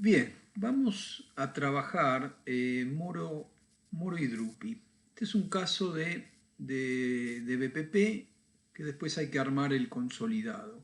Bien, vamos a trabajar Moro y Drupi. Este es un caso de BPP que después hay que armar el consolidado.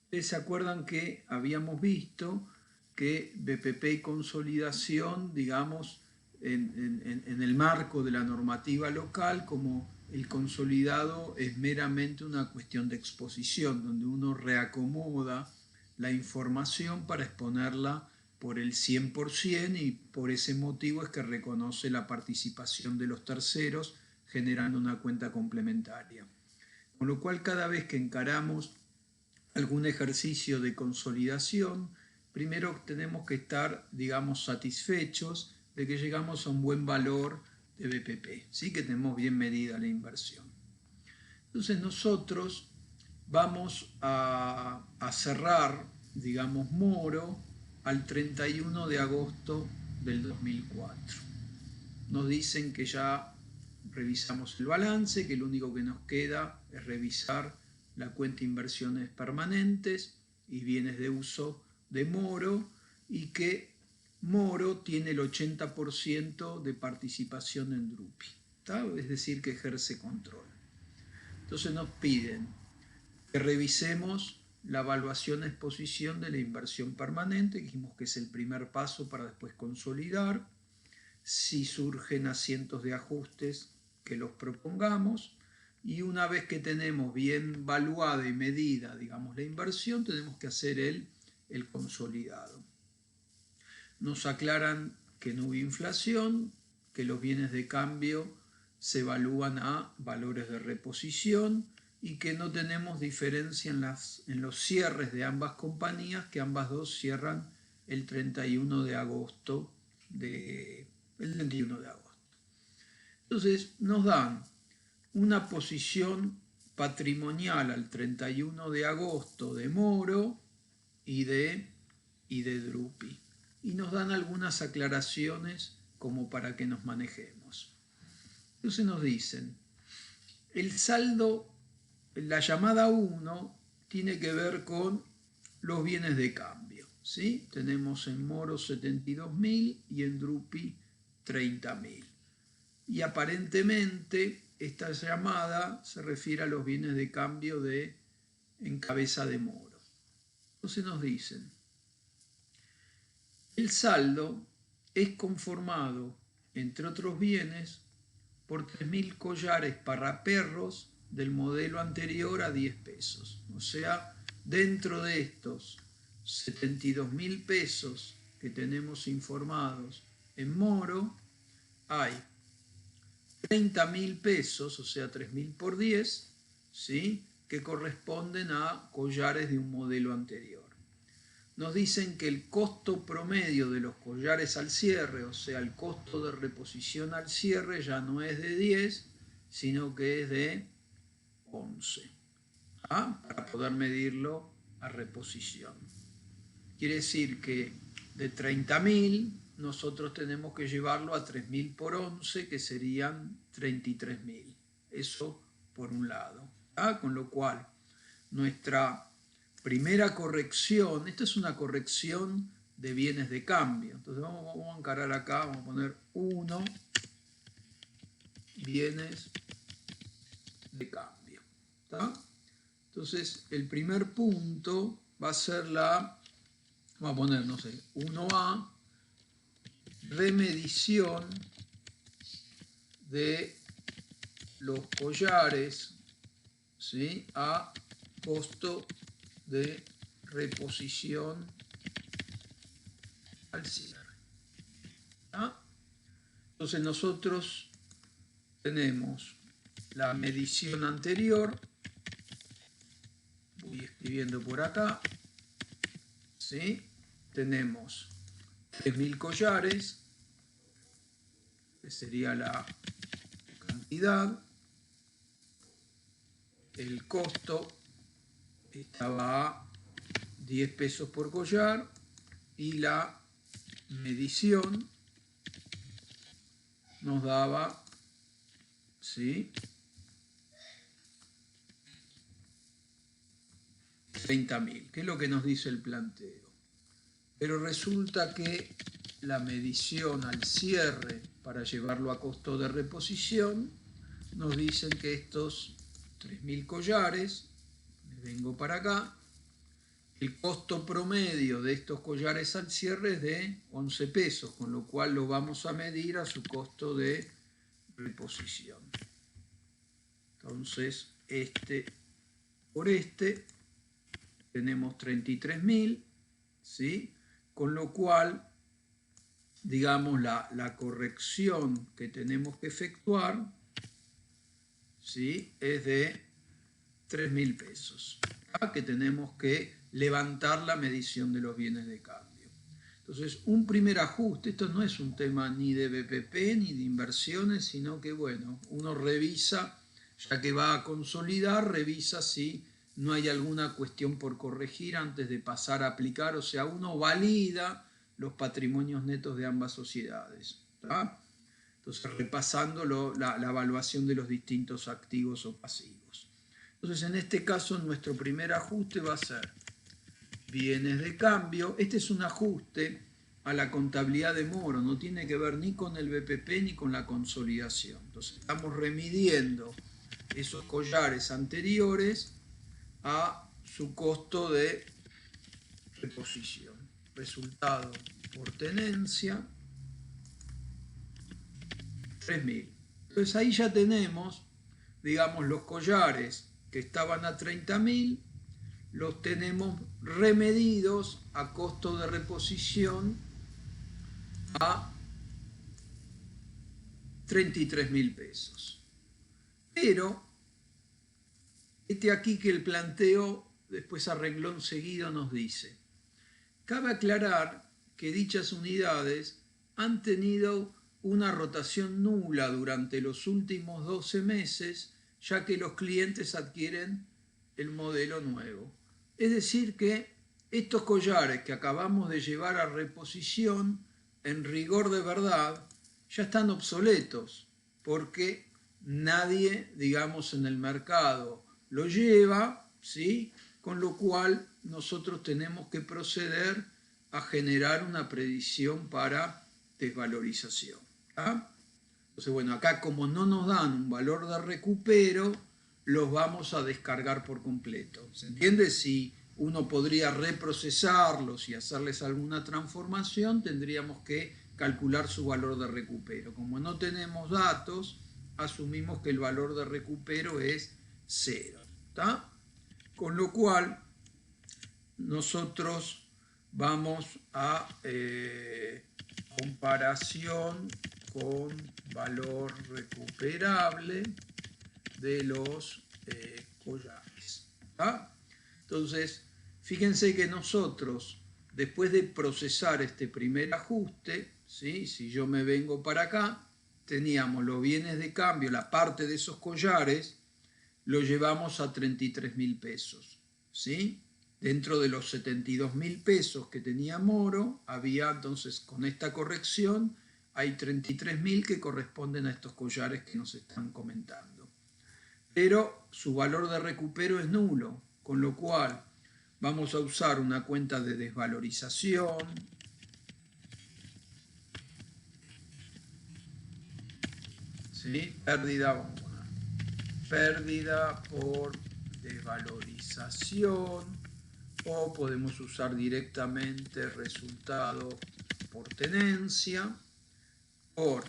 Ustedes se acuerdan que habíamos visto que BPP y consolidación, digamos, en el marco de la normativa local, como el consolidado es meramente una cuestión de exposición, donde uno reacomoda la información para exponerla por el 100% y por ese motivo es que reconoce la participación de los terceros generando una cuenta complementaria. Con lo cual cada vez que encaramos algún ejercicio de consolidación, primero tenemos que estar, digamos, satisfechos de que llegamos a un buen valor de BPP, ¿sí? Que tenemos bien medida la inversión. Entonces nosotros vamos a cerrar, digamos, Moro al 31 de agosto del 2004. Nos dicen que ya revisamos el balance, que lo único que nos queda es revisar la cuenta inversiones permanentes y bienes de uso de Moro y que Moro tiene el 80% de participación en Drupi, ¿tá? Es decir, que ejerce control. Entonces nos piden que revisemos la evaluación exposición de la inversión permanente, que dijimos que es el primer paso para después consolidar. Si surgen asientos de ajustes, que los propongamos. Y una vez que tenemos bien evaluada y medida, digamos, la inversión, tenemos que hacer el consolidado. Nos aclaran que no hubo inflación, que los bienes de cambio se evalúan a valores de reposición y que no tenemos diferencia en los cierres de ambas compañías, que ambas dos cierran el 31 de agosto el 31 de agosto. Entonces nos dan una posición patrimonial al 31 de agosto de Moro y de Drupi. Y nos dan algunas aclaraciones como para que nos manejemos. Entonces nos dicen, el saldo, la llamada 1 tiene que ver con los bienes de cambio, ¿sí? Tenemos en Moro 72.000 y en Drupi 30.000. Y aparentemente esta llamada se refiere a los bienes de cambio en cabeza de Moro. Entonces nos dicen, el saldo es conformado, entre otros bienes, por 3.000 collares para perros del modelo anterior a 10 pesos. O sea, dentro de estos 72.000 pesos que tenemos informados en Moro, hay 30.000 pesos, o sea, 3.000 por 10, ¿sí? Que corresponden a collares de un modelo anterior. Nos dicen que el costo promedio de los collares al cierre, o sea, el costo de reposición al cierre ya no es de 10, sino que es de 11, para poder medirlo a reposición. Quiere decir que de 30.000 nosotros tenemos que llevarlo a 3.000 por 11, que serían 33.000. Eso por un lado. Con lo cual, nuestra primera corrección, esta es una corrección de bienes de cambio. Entonces vamos a encarar acá, vamos a poner 1, bienes de cambio. ¿Tá? Entonces el primer punto va a ser vamos a poner, no sé, 1A, remedición de los collares, ¿sí? A costo de reposición al cierre. Entonces nosotros tenemos la medición anterior, voy escribiendo por acá, ¿sí? Tenemos 3.000 collares, que sería la cantidad, el costo estaba a 10 pesos por collar y la medición nos daba, ¿sí?, 30.000. ¿Qué es lo que nos dice el planteo? pero resulta que la medición al cierre para llevarlo a costo de reposición nos dicen que estos 3.000 collares, me vengo para acá, el costo promedio de estos collares al cierre es de 11 pesos, con lo cual lo vamos a medir a su costo de reposición. Entonces, este por este tenemos 33.000, ¿sí? Con lo cual, digamos, la corrección que tenemos que efectuar, ¿sí? Es de 3.000 pesos, ¿tá? Que tenemos que levantar la medición de los bienes de cambio. Entonces, un primer ajuste, esto no es un tema ni de BPP ni de inversiones, sino que, bueno, uno revisa, ya que va a consolidar, revisa si no hay alguna cuestión por corregir antes de pasar a aplicar, o sea, uno valida los patrimonios netos de ambas sociedades, ¿tá? Entonces, repasando la evaluación de los distintos activos o pasivos. Entonces, en este caso, nuestro primer ajuste va a ser bienes de cambio. Este es un ajuste a la contabilidad de Moro, no tiene que ver ni con el BPP ni con la consolidación. Entonces, estamos remidiendo esos collares anteriores a su costo de reposición. Resultado por tenencia, 3.000. Entonces ahí ya tenemos, digamos, los collares que estaban a 30.000, los tenemos remedidos a costo de reposición a 33.000 pesos. Pero, este aquí que el planteo, después a renglón seguido nos dice, cabe aclarar que dichas unidades han tenido una rotación nula durante los últimos 12 meses, ya que los clientes adquieren el modelo nuevo. Es decir que estos collares que acabamos de llevar a reposición, en rigor de verdad, ya están obsoletos, porque nadie, digamos, en el mercado lo lleva, ¿sí? Con lo cual nosotros tenemos que proceder a generar una predicción para desvalorización, ¿tá? Entonces, bueno, acá como no nos dan un valor de recupero, los vamos a descargar por completo. ¿Se entiende? Si uno podría reprocesarlos y hacerles alguna transformación, tendríamos que calcular su valor de recupero. Como no tenemos datos, asumimos que el valor de recupero es 0, ¿tá? Con lo cual, nosotros vamos a comparación con valor recuperable de los collares, ¿tá? Entonces, fíjense que nosotros, después de procesar este primer ajuste, ¿sí? Si yo me vengo para acá, teníamos los bienes de cambio, la parte de esos collares, lo llevamos a 33.000 pesos, ¿sí? Dentro de los 72.000 pesos que tenía Moro, había entonces, con esta corrección, hay 33.000 que corresponden a estos collares que nos están comentando. Pero su valor de recupero es nulo, con lo cual vamos a usar una cuenta de desvalorización, ¿sí? Pérdida por desvalorización, o podemos usar directamente resultado por tenencia por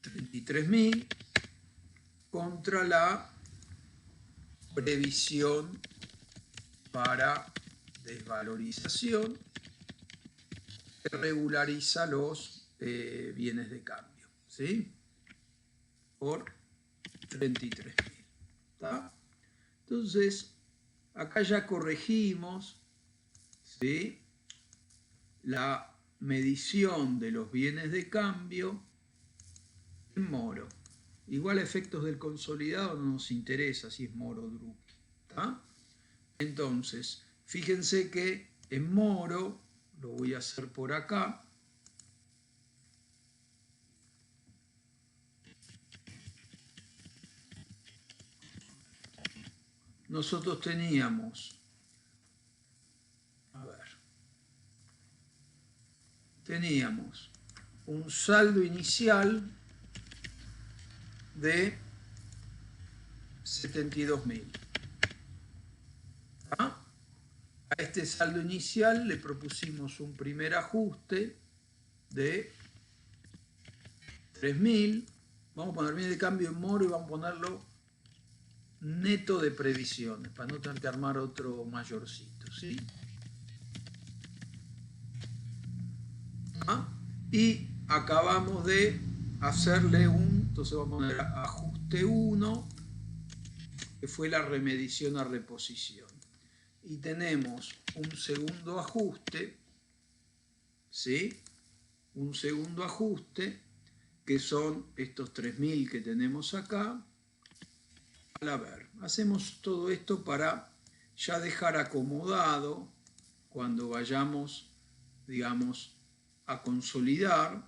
33.000 contra la previsión para desvalorización que regulariza los bienes de cambio, ¿sí? Por 33.000. ¿Tá? Entonces, acá ya corregimos, ¿sí? La medición de los bienes de cambio en Moro. Igual a efectos del consolidado no nos interesa si es Moro o Drupi, ¿tá? Entonces, fíjense que en Moro, lo voy a hacer por acá, nosotros teníamos, a ver, teníamos un saldo inicial de 72.000. ¿Ah? A este saldo inicial le propusimos un primer ajuste de 3.000. Vamos a poner bien de cambio en moro y vamos a ponerlo neto de previsiones para no tener que armar otro mayorcito, ¿sí? ¿Ah? Y acabamos de hacerle entonces vamos a poner ajuste 1, que fue la remedición a reposición. Y tenemos un segundo ajuste, ¿sí? Un segundo ajuste, que son estos 3.000 que tenemos acá. A ver, hacemos todo esto para ya dejar acomodado cuando vayamos, digamos, a consolidar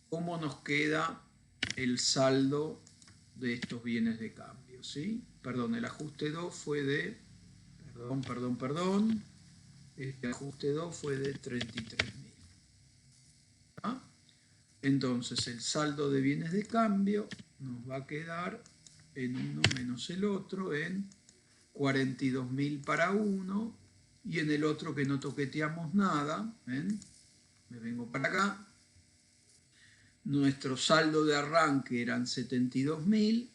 cómo nos queda el saldo de estos bienes de cambio, ¿sí? Perdón, el ajuste 2 fue de, perdón, este ajuste 2 fue de 33.000. ¿Ah? Entonces el saldo de bienes de cambio nos va a quedar en uno menos el otro, en 42.000 para uno, y en el otro que no toqueteamos nada, ¿ven? Me vengo para acá. Nuestro saldo de arranque eran 72.000,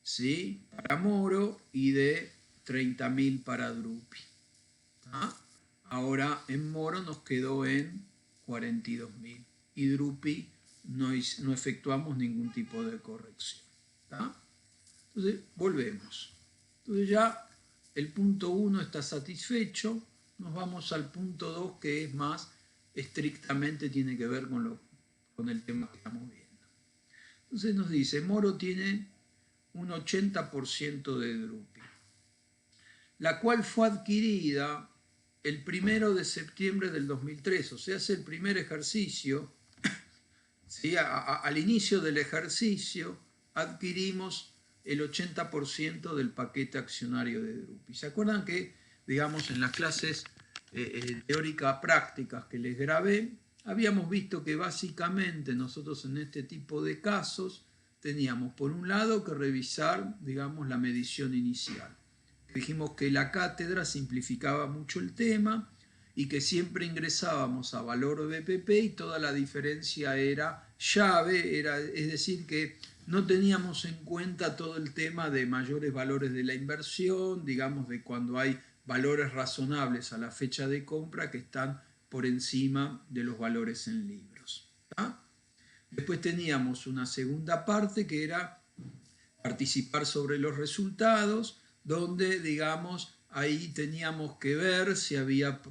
¿sí? Para Moro, y de 30.000 para Drupi. ¿Ah? Ahora en Moro nos quedó en 42.000 y Drupi no efectuamos ningún tipo de corrección. ¿Tá? Entonces volvemos. Entonces ya el punto 1 está satisfecho. Nos vamos al punto 2, que es más estrictamente tiene que ver con el tema que estamos viendo. Entonces nos dice, Moro tiene un 80% de Drupi, la cual fue adquirida el 1 de septiembre del 2003, o sea, es el primer ejercicio, ¿sí? Al inicio del ejercicio adquirimos el 80% del paquete accionario de Drupi. ¿Se acuerdan que, digamos, en las clases teóricas prácticas que les grabé, habíamos visto que básicamente nosotros en este tipo de casos teníamos por un lado que revisar, digamos, la medición inicial? Dijimos que la cátedra simplificaba mucho el tema y que siempre ingresábamos a valor BPP y toda la diferencia era llave, es decir, que no teníamos en cuenta todo el tema de mayores valores de la inversión, digamos, de cuando hay valores razonables a la fecha de compra que están por encima de los valores en libros. ¿Tá? Después teníamos una segunda parte que era participar sobre los resultados, donde, digamos, ahí teníamos que ver si había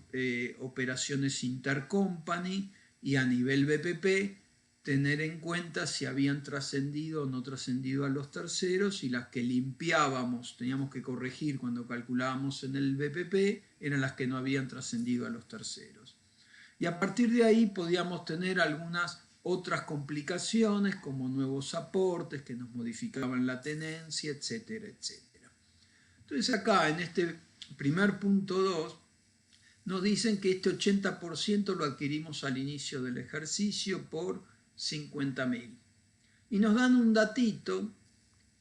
operaciones intercompany y a nivel BPP tener en cuenta si habían trascendido o no trascendido a los terceros, y las que limpiábamos, teníamos que corregir cuando calculábamos en el BPP, eran las que no habían trascendido a los terceros. Y a partir de ahí podíamos tener algunas otras complicaciones como nuevos aportes que nos modificaban la tenencia, etcétera, etcétera. Entonces acá en este primer punto 2 nos dicen que este 80% lo adquirimos al inicio del ejercicio por 50.000. Y nos dan un datito,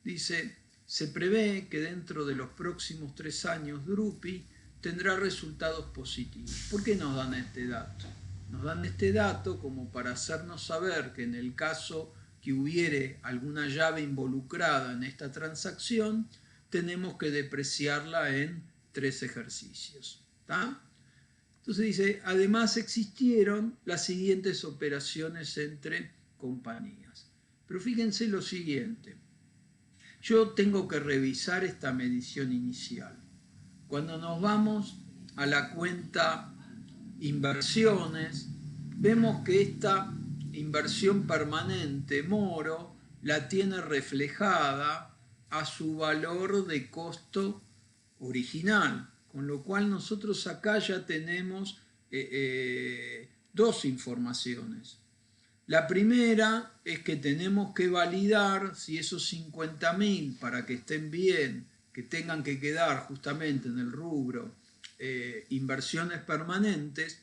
dice, se prevé que dentro de los próximos 3 años Drupi tendrá resultados positivos. ¿Por qué nos dan este dato? Nos dan este dato como para hacernos saber que en el caso que hubiere alguna llave involucrada en esta transacción, tenemos que depreciarla en 3 ejercicios. ¿Tá? Entonces dice, además existieron las siguientes operaciones entre compañías. Pero fíjense lo siguiente, yo tengo que revisar esta medición inicial. Cuando nos vamos a la cuenta inversiones, vemos que esta inversión permanente, Moro, la tiene reflejada a su valor de costo original, con lo cual nosotros acá ya tenemos dos informaciones. La primera es que tenemos que validar si esos 50.000, para que estén bien, que tengan que quedar justamente en el rubro inversiones permanentes,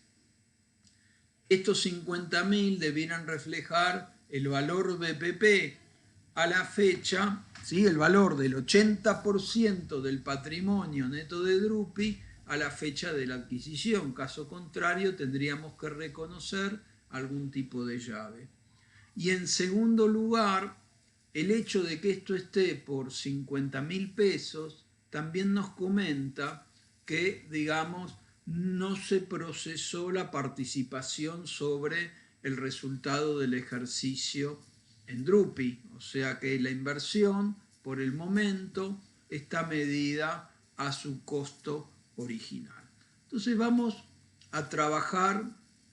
Estos 50.000 debieran reflejar el valor BPP a la fecha, ¿sí? El valor del 80% del patrimonio neto de Drupi a la fecha de la adquisición. Caso contrario, tendríamos que reconocer algún tipo de llave. Y en segundo lugar, el hecho de que esto esté por 50.000 pesos también nos comenta que, digamos, no se procesó la participación sobre el resultado del ejercicio en Drupi, o sea que la inversión por el momento está medida a su costo original. Entonces vamos a trabajar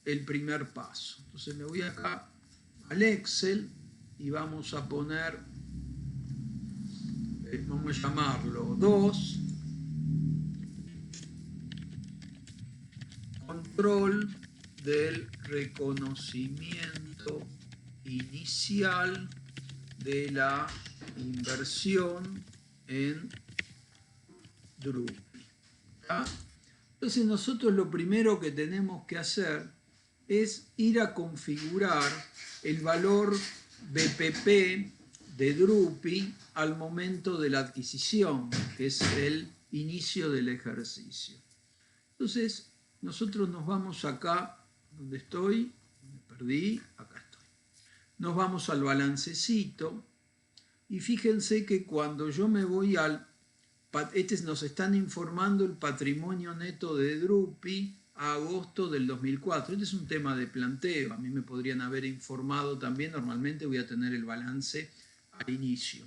el primer paso. Entonces me voy acá al Excel y vamos a poner, vamos a llamarlo 2, control del reconocimiento inicial de la inversión en Drupi. Entonces nosotros lo primero que tenemos que hacer es ir a configurar el valor BPP de Drupi al momento de la adquisición, que es el inicio del ejercicio. Entonces nosotros nos vamos acá, donde estoy, me perdí, acá estoy. Nos vamos al balancecito y fíjense que cuando yo me voy al... nos están informando el patrimonio neto de Drupi a agosto del 2004. Este es un tema de planteo. A mí me podrían haber informado también. Normalmente voy a tener el balance al inicio.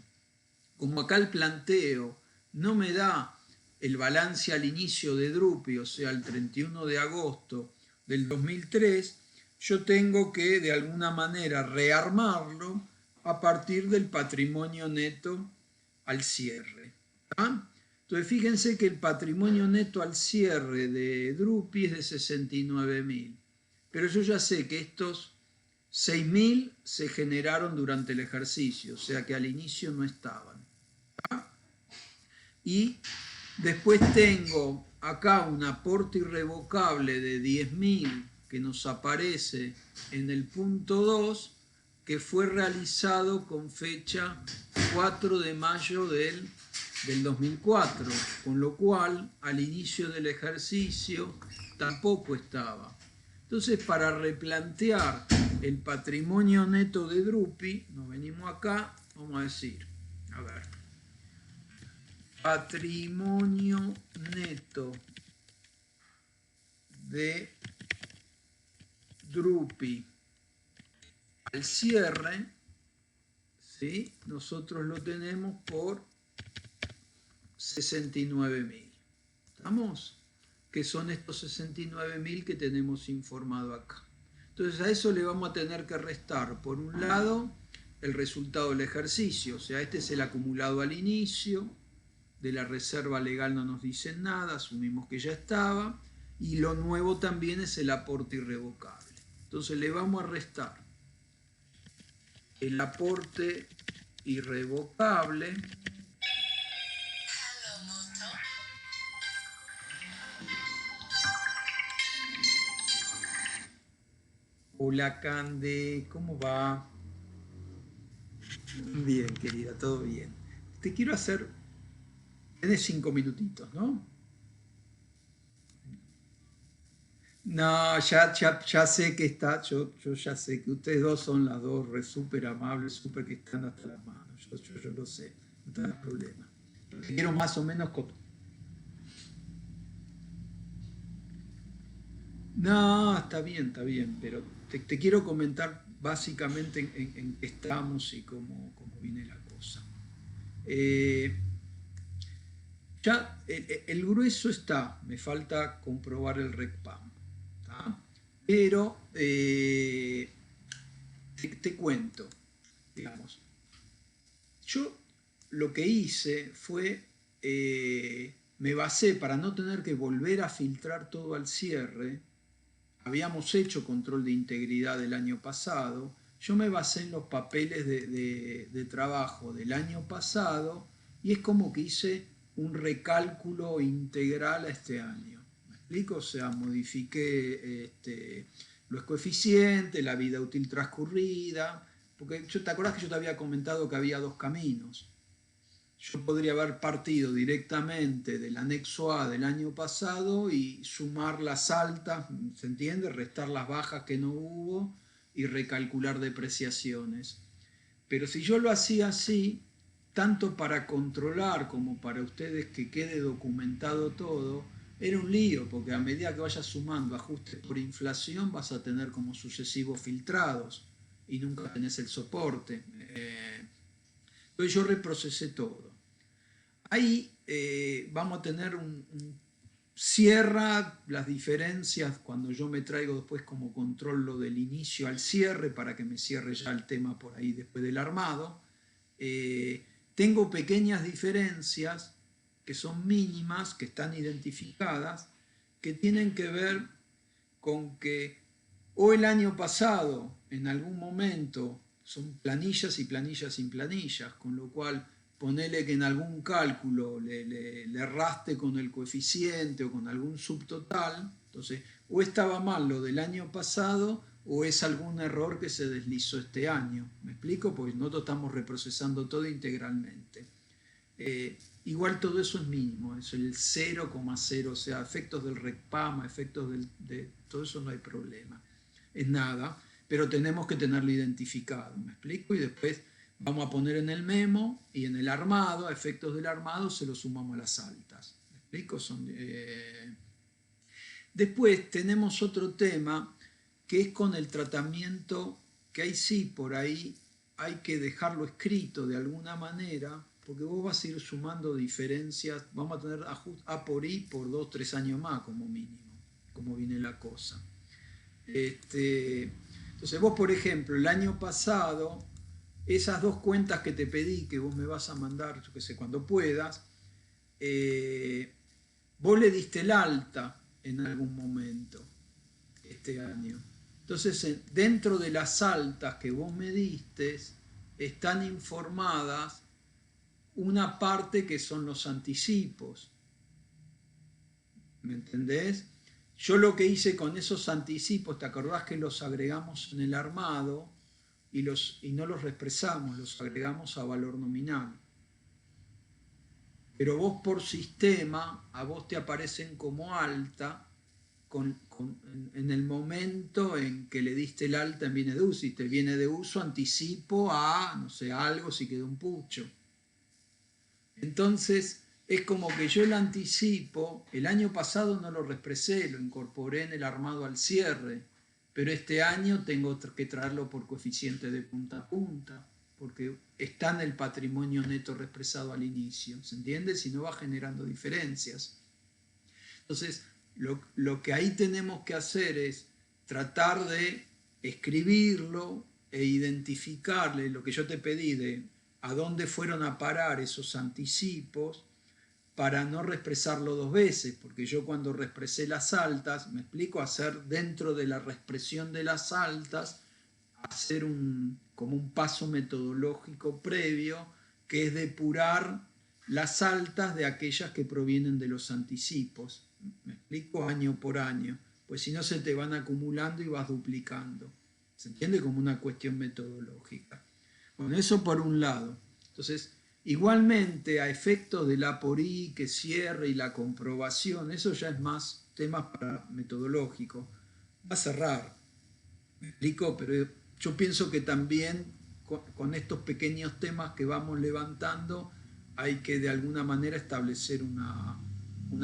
Como acá el planteo no me da el balance al inicio de Drupi, o sea, el 31 de agosto del 2003, yo tengo que de alguna manera rearmarlo a partir del patrimonio neto al cierre. ¿Ah? Entonces fíjense que el patrimonio neto al cierre de Drupi es de 69.000, pero yo ya sé que estos 6.000 se generaron durante el ejercicio, o sea que al inicio no estaban. ¿Ah? Y después tengo acá un aporte irrevocable de 10.000 que nos aparece en el punto 2, que fue realizado con fecha 4 de mayo del 2004, con lo cual al inicio del ejercicio tampoco estaba. Entonces, para replantear el patrimonio neto de Drupi, nos venimos acá, vamos a decir, a ver, patrimonio neto de Drupi al cierre, ¿sí? Nosotros lo tenemos por 69.000. ¿Estamos? Que son estos 69.000 que tenemos informado acá. Entonces a eso le vamos a tener que restar, por un lado, el resultado del ejercicio, o sea, este es el acumulado al inicio, de la reserva legal no nos dicen nada, asumimos que ya estaba, y lo nuevo también es el aporte irrevocable. Entonces le vamos a restar el aporte irrevocable Hola Cande, ¿cómo va? Bien, querida, todo bien. Te quiero hacer... Tenés 5 minutitos, ¿no? No, ya sé que está, yo ya sé que ustedes dos son las dos súper amables, súper que están hasta las manos. Yo lo sé, no te das problema. Te quiero más o menos... No, está bien, pero te quiero comentar básicamente en qué estamos y cómo viene la cosa. Ya el grueso está, me falta comprobar el RECPAM, ¿tá? Pero te cuento, digamos, yo lo que hice fue, me basé para no tener que volver a filtrar todo al cierre. Habíamos hecho control de integridad el año pasado, yo me basé en los papeles de trabajo del año pasado y es como que hice un recálculo integral a este año. ¿Me explico? O sea, modifiqué los coeficientes, la vida útil transcurrida, porque te acordás que yo te había comentado que había dos caminos. Yo podría haber partido directamente del anexo A del año pasado y sumar las altas, ¿se entiende? Restar las bajas que no hubo y recalcular depreciaciones. Pero si yo lo hacía así, tanto para controlar como para ustedes que quede documentado todo, era un lío, porque a medida que vayas sumando ajustes por inflación vas a tener como sucesivos filtrados y nunca tenés el soporte. Entonces yo reprocesé todo. Ahí vamos a tener cierra las diferencias cuando yo me traigo después como control lo del inicio al cierre para que me cierre ya el tema por ahí después del armado. Tengo pequeñas diferencias que son mínimas, que están identificadas, que tienen que ver con que o el año pasado en algún momento son planillas y planillas sin planillas, con lo cual ponele que en algún cálculo le erraste con el coeficiente o con algún subtotal, entonces o estaba mal lo del año pasado o es algún error que se deslizó este año. ¿Me explico? Porque nosotros estamos reprocesando todo integralmente. Igual todo eso es mínimo, es el 0,0, o sea, efectos del RECPAM, efectos de todo eso no hay problema. Es nada, pero tenemos que tenerlo identificado, ¿me explico? Y después vamos a poner en el memo y en el armado, a efectos del armado, se lo sumamos a las altas. ¿Me explico? Después tenemos otro tema que es con el tratamiento, que ahí sí, por ahí hay que dejarlo escrito de alguna manera, porque vos vas a ir sumando diferencias, vamos a tener A por I por 2-3 años más como mínimo, como viene la cosa. Entonces vos, por ejemplo, el año pasado, esas dos cuentas que te pedí, que vos me vas a mandar, yo qué sé, cuando puedas, vos le diste el alta en algún momento este año. Entonces, dentro de las altas que vos me diste, están informadas una parte que son los anticipos. ¿Me entendés? Yo lo que hice con esos anticipos, ¿te acordás que los agregamos en el armado y no los reexpresamos, los agregamos a valor nominal? Pero vos por sistema, a vos te aparecen como alta en el momento en que le diste el alta en viene de uso. Y te viene de uso, anticipo a, no sé, algo si quedó un pucho. Entonces, es como que yo el anticipo, el año pasado no lo reexpresé, lo incorporé en el armado al cierre, pero este año tengo que traerlo por coeficiente de punta a punta, porque está en el patrimonio neto reexpresado al inicio, ¿se entiende? Si no va generando diferencias. Entonces, lo que ahí tenemos que hacer es tratar de escribirlo e identificarle lo que yo te pedí de a dónde fueron a parar esos anticipos para no reexpresarlo dos veces, porque yo cuando reexpresé las altas, me explico, hacer dentro de la reexpresión de las altas, hacer como un paso metodológico previo, que es depurar las altas de aquellas que provienen de los anticipos. Me explico, año por año, pues si no se te van acumulando y vas duplicando. ¿Se entiende? Como una cuestión metodológica. Bueno, eso por un lado. Entonces, igualmente a efectos del A por I, que cierre y la comprobación, eso ya es más temas metodológicos. Va a cerrar, me explico, pero yo pienso que también con estos pequeños temas que vamos levantando hay que de alguna manera establecer una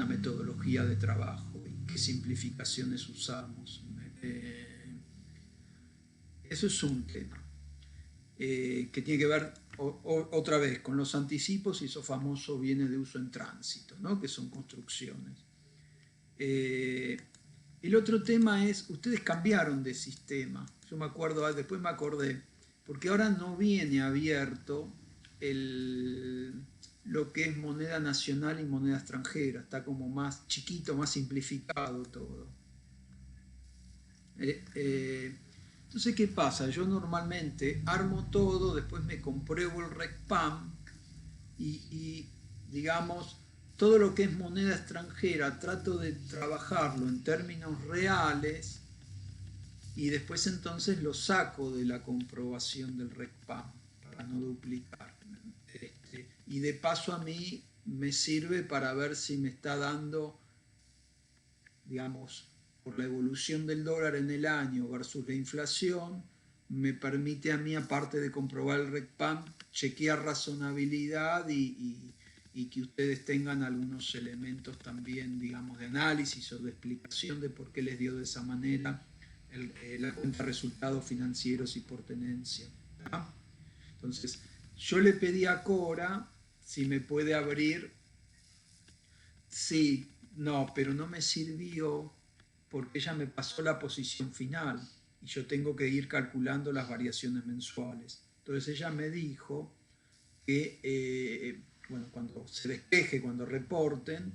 metodología de trabajo y qué simplificaciones usamos. Eso es un tema que tiene que ver otra vez con los anticipos y eso famoso viene de uso en tránsito, ¿no? Que son construcciones. El otro tema es, ustedes cambiaron de sistema. Yo me acuerdo, después me acordé, porque ahora no viene abierto lo que es moneda nacional y moneda extranjera. Está como más chiquito, más simplificado todo. Entonces, ¿qué pasa? Yo normalmente armo todo, después me compruebo el RECPAM y digamos, todo lo que es moneda extranjera trato de trabajarlo en términos reales y después entonces lo saco de la comprobación del RECPAM para no duplicar. Y de paso a mí me sirve para ver si me está dando, digamos, por la evolución del dólar en el año versus la inflación, me permite a mí, aparte de comprobar el RECPAM, chequear razonabilidad y que ustedes tengan algunos elementos también, digamos, de análisis o de explicación de por qué les dio de esa manera la cuenta de resultados financieros y por tenencia. ¿tá? Entonces, yo le pedí a Cora si me puede abrir. Sí, no, pero no me sirvió porque ella me pasó la posición final y yo tengo que ir calculando las variaciones mensuales. Entonces ella me dijo que, bueno, cuando se despeje, cuando reporten,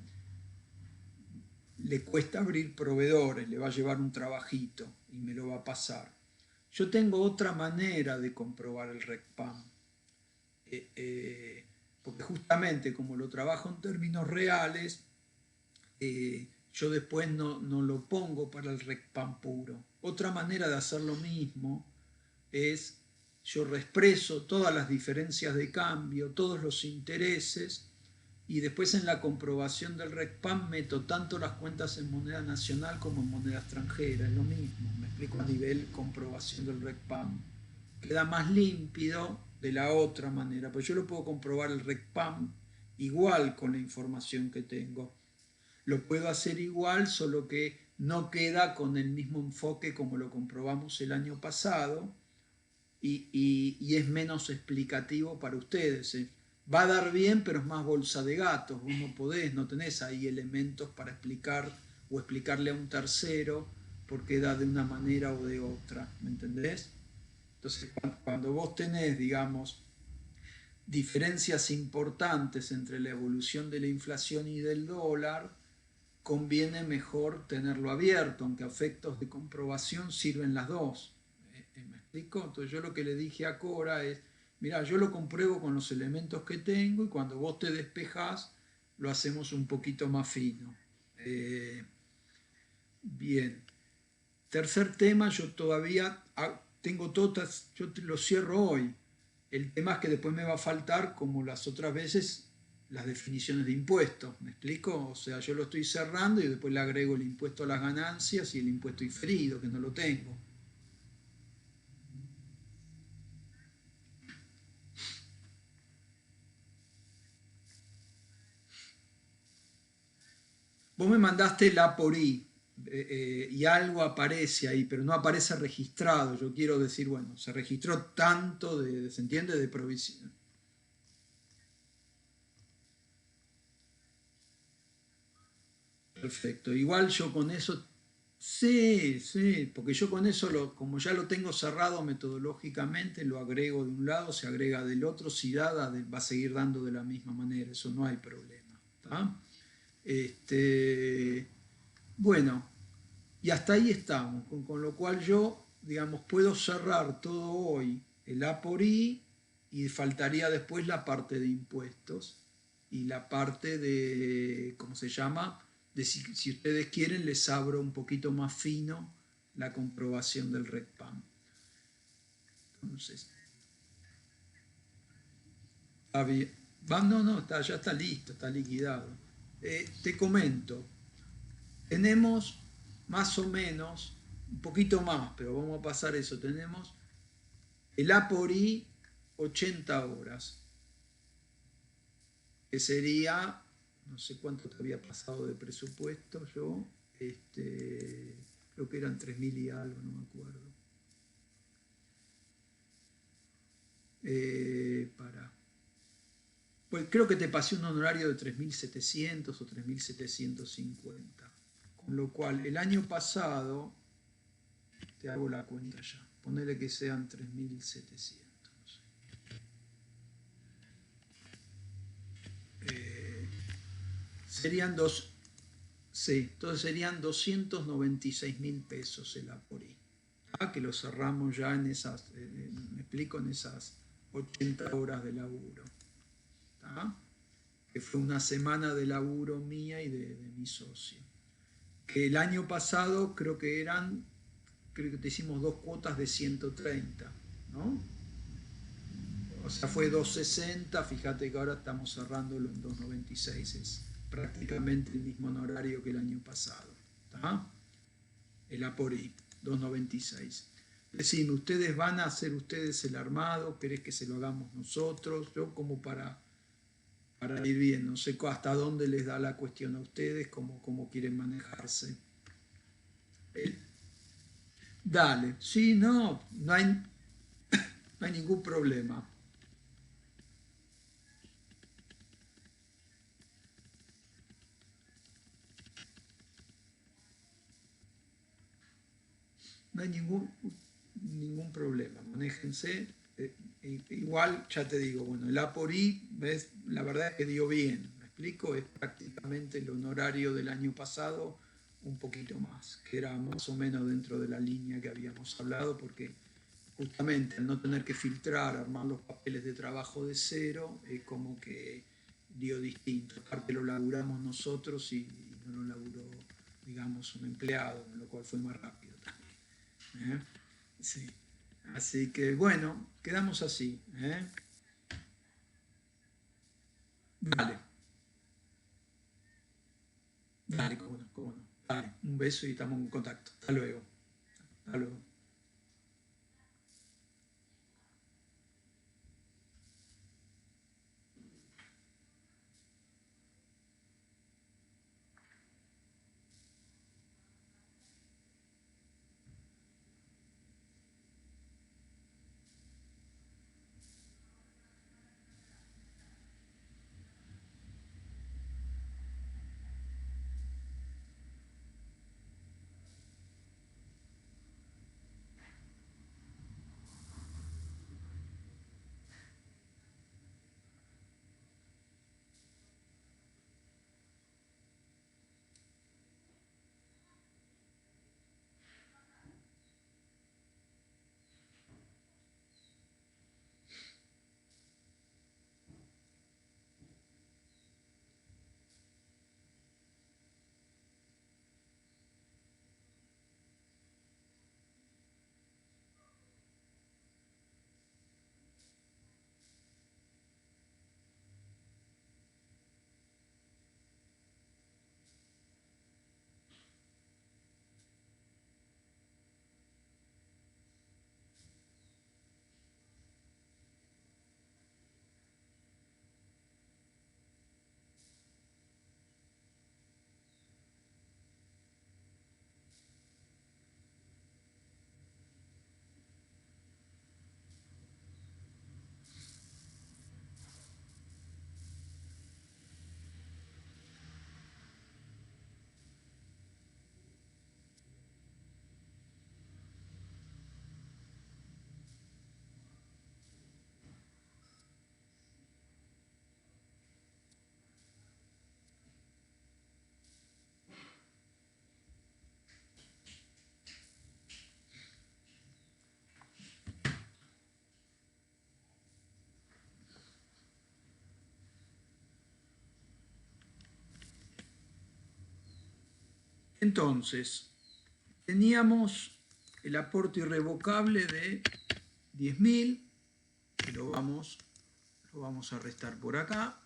le cuesta abrir proveedores, le va a llevar un trabajito y me lo va a pasar. Yo tengo otra manera de comprobar el RECPAM, porque justamente como lo trabajo en términos reales, yo después no lo pongo para el RECPAM puro. Otra manera de hacer lo mismo es, yo reexpreso todas las diferencias de cambio, todos los intereses, y después en la comprobación del RECPAM meto tanto las cuentas en moneda nacional como en moneda extranjera, es lo mismo, me explico a nivel comprobación del RECPAM. Queda más límpido de la otra manera, pero yo lo puedo comprobar el RECPAM igual con la información que tengo. Lo puedo hacer igual, solo que no queda con el mismo enfoque como lo comprobamos el año pasado y es menos explicativo para ustedes. Va a dar bien, pero es más bolsa de gatos. Vos no podés, no tenés ahí elementos para explicar o explicarle a un tercero por qué da de una manera o de otra. ¿Me entendés? Entonces, cuando vos tenés, digamos, diferencias importantes entre la evolución de la inflación y del dólar, conviene mejor tenerlo abierto, aunque a efectos de comprobación sirven las dos. ¿Me explico? Entonces yo lo que le dije a Cora es, mira, yo lo compruebo con los elementos que tengo y cuando vos te despejás lo hacemos un poquito más fino. Bien. Tercer tema, yo todavía tengo todas, yo lo cierro hoy. El tema es que después me va a faltar, como las otras veces, las definiciones de impuestos. ¿Me explico? O sea, yo lo estoy cerrando y después le agrego el impuesto a las ganancias y el impuesto diferido, que no lo tengo. Vos me mandaste el A por I y algo aparece ahí, pero no aparece registrado. Yo quiero decir, bueno, se registró tanto ¿se entiende? De provisión. Perfecto. Igual yo con eso, sí, sí, porque yo con eso, como ya lo tengo cerrado metodológicamente, lo agrego de un lado, se agrega del otro, si da, va a seguir dando de la misma manera, eso no hay problema. ¿Tá? Este, bueno, y hasta ahí estamos, con lo cual yo, digamos, puedo cerrar todo hoy el A por I y faltaría después la parte de impuestos y la parte de, ¿cómo se llama? De si ustedes quieren les abro un poquito más fino la comprobación del RECPAM. Entonces, está bien. No, no, ya está listo, está liquidado. Te comento, tenemos más o menos, un poquito más, pero vamos a pasar eso, tenemos el A por I 80 horas, que sería, no sé cuánto te había pasado de presupuesto yo, creo que eran 3.000 y algo, no me acuerdo. Pues creo que te pasé un honorario de 3.700 o 3.750. Con lo cual, el año pasado, te hago la cuenta ya, ponele que sean 3.700. Serían dos, sí, entonces serían 296.000 pesos el APORI. Que lo cerramos ya en esas, me explico, en esas 80 horas de laburo. ¿tá? Que fue una semana de laburo mía y de mi socio. Que el año pasado creo que eran creo que te hicimos 2 cuotas de 130, ¿no? O sea, fue 260, fíjate que ahora estamos cerrándolo en 296, es prácticamente el mismo honorario que el año pasado. ¿Está? El A por I, 296. Decime, ¿ustedes van a hacer ustedes el armado? ¿Querés que se lo hagamos nosotros? Yo como para ir bien, no sé hasta dónde les da la cuestión a ustedes, cómo quieren manejarse. Dale, sí, no hay ningún problema. No hay ningún problema, manéjense. Igual, ya te digo, bueno, el A por I, ¿ves? La verdad es que dio bien, ¿me explico? Es prácticamente el honorario del año pasado, un poquito más, que era más o menos dentro de la línea que habíamos hablado, porque justamente al no tener que filtrar, armar los papeles de trabajo de cero, es como que dio distinto. Aparte lo laburamos nosotros y no lo laburó, digamos, un empleado, con lo cual fue más rápido también. ¿Eh? Sí. Así que bueno, quedamos así. ¿Eh? Dale, dale, cómo no, cómo no. Dale, un beso y estamos en contacto. Hasta luego. Hasta luego. Entonces, teníamos el aporte irrevocable de 10.000, que lo vamos a restar por acá,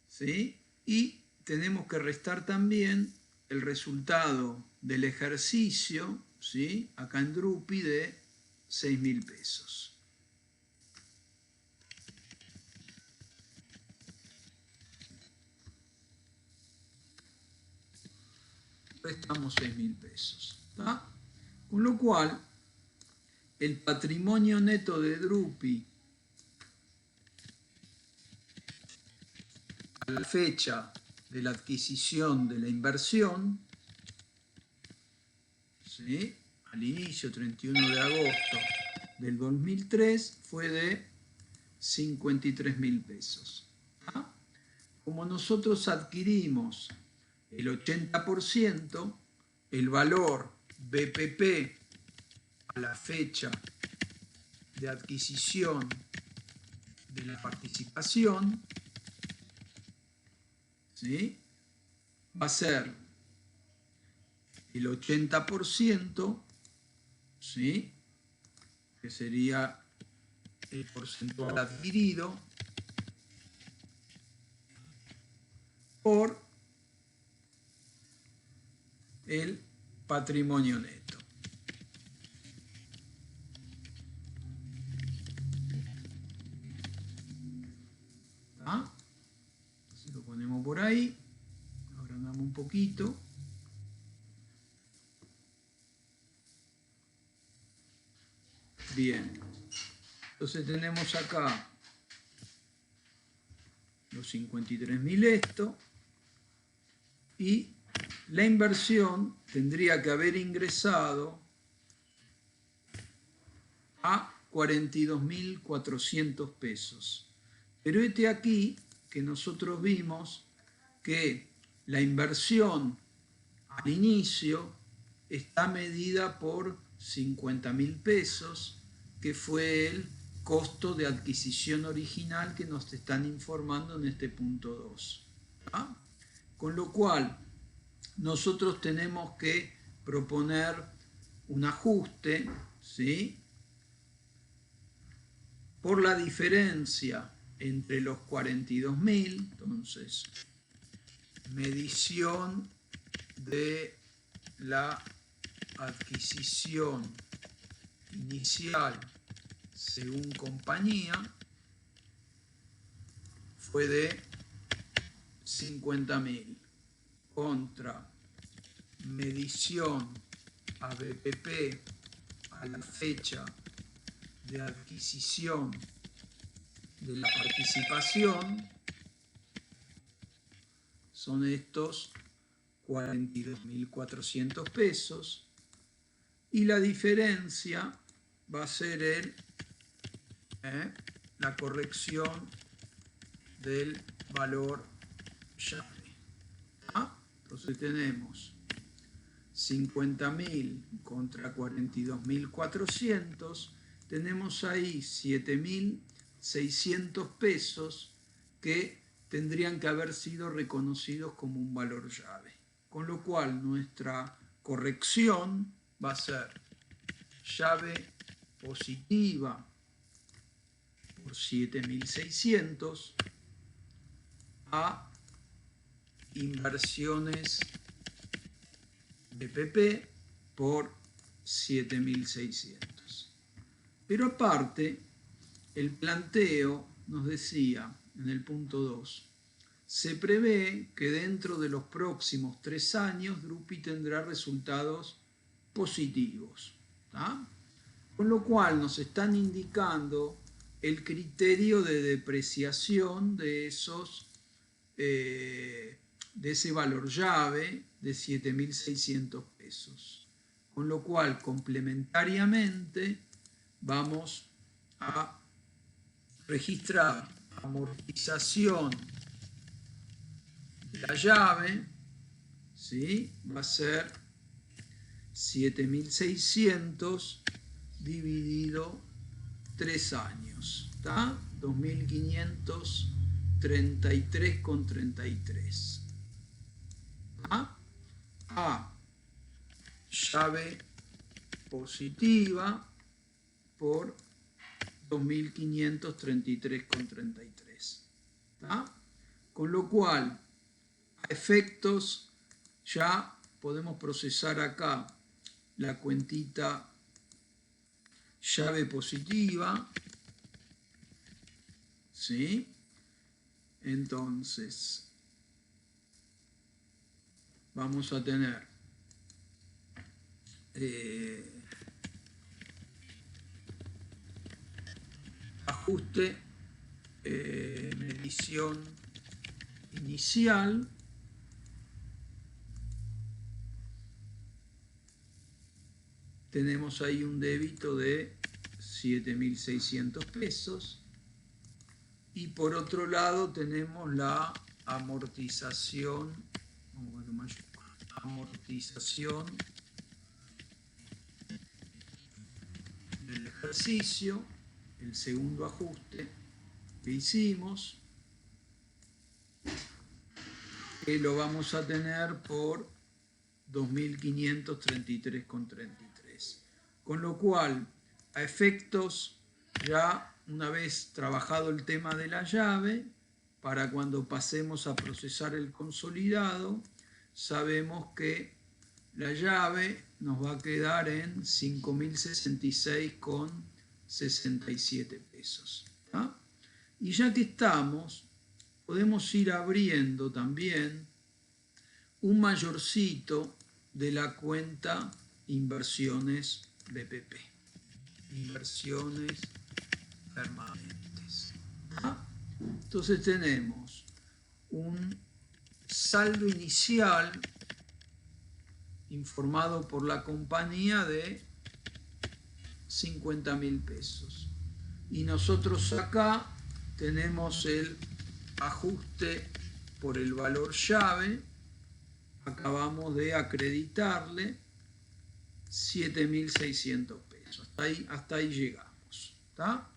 ¿sí? Y tenemos que restar también el resultado del ejercicio, ¿sí? Acá en Drupi de 6.000 pesos. Restamos 6.000 pesos. ¿Tá? Con lo cual, el patrimonio neto de Drupi a la fecha de la adquisición de la inversión, ¿sí? Al inicio, 31 de agosto del 2003, fue de 53.000 pesos. ¿Tá? Como nosotros adquirimos el 80%, el valor BPP a la fecha de adquisición de la participación, ¿sí? Va a ser el 80% ¿sí? Que sería el porcentual adquirido por el patrimonio neto. ¿Ah? Entonces lo ponemos por ahí, agrandamos un poquito. Bien, entonces tenemos acá los 53.000 esto, y la inversión tendría que haber ingresado a 42.400 pesos. Pero este aquí que nosotros vimos que la inversión al inicio está medida por 50.000 pesos, que fue el costo de adquisición original que nos están informando en este punto 2. ¿Ah? Con lo cual, nosotros tenemos que proponer un ajuste, ¿sí?, por la diferencia entre los 42.000, entonces, medición de la adquisición inicial según compañía fue de 50.000 contra medición a BPP a la fecha de adquisición de la participación, son estos 42.400 pesos, y la diferencia va a ser la corrección del valor llave. ¿Ah? Entonces tenemos 50.000 contra 42.400, tenemos ahí 7.600 pesos que tendrían que haber sido reconocidos como un valor llave. Con lo cual nuestra corrección va a ser llave positiva por 7.600 a inversiones BPP por 7.600. Pero aparte, el planteo nos decía en el punto 2, se prevé que dentro de los próximos 3 años Drupi tendrá resultados positivos. ¿Tá? Con lo cual nos están indicando el criterio de depreciación de ese valor llave de 7.600 pesos. Con lo cual, complementariamente, vamos a registrar amortización de la llave, ¿sí? Va a ser 7.600 dividido 3 años, ¿está? 2.533,33. A llave positiva por 2.533,33. Con lo cual, a efectos, ya podemos procesar acá la cuentita llave positiva, ¿sí? Entonces, vamos a tener ajuste, medición inicial, tenemos ahí un débito de 7.600 pesos, y por otro lado tenemos la amortización del ejercicio, el segundo ajuste que hicimos, que lo vamos a tener por 2.533,33. Con lo cual, a efectos, ya una vez trabajado el tema de la llave, para cuando pasemos a procesar el consolidado, sabemos que la llave nos va a quedar en 5.066,67 pesos. ¿Ah? Y ya que estamos, podemos ir abriendo también un mayorcito de la cuenta inversiones BPP. Inversiones permanentes. ¿Ah? Entonces tenemos un saldo inicial informado por la compañía de 50.000 pesos. Y nosotros acá tenemos el ajuste por el valor llave. Acabamos de acreditarle 7.600 pesos. Hasta ahí llegamos. ¿Está?